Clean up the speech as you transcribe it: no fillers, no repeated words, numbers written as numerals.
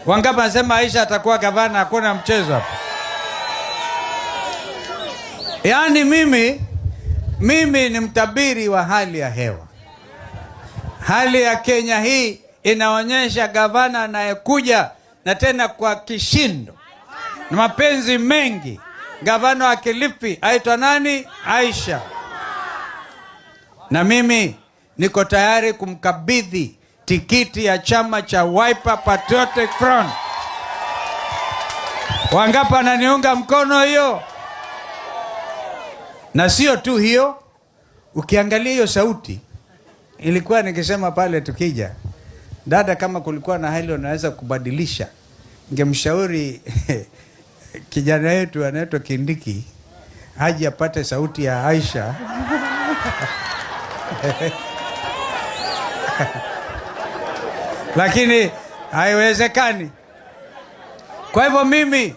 Wangapi wanasema Aisha atakuwa gavana? Hakuna mchezo hapa. Yaani mimi ni mtabiri wa hali ya hewa. Hali ya Kenya hii inaonyesha gavana anayekuja, na tena kwa kishindo na mapenzi mengi. Gavana wa Kilifi aitwa nani? Aisha. Na mimi niko tayari kumkabidhi tikiti ya chama cha Wiper Patriotic Front. Wangapi ananiunga mkono hiyo? Na sio tu hiyo, ukiangalia hiyo sauti, ilikuwa nikisema pale tukija, dada, kama kulikuwa na hali unaweza kubadilisha, ningemshauri kijana wetu anaitwa Kindiki aje apate sauti ya Aisha. Lakini haiwezekani. Kwa hivyo mimi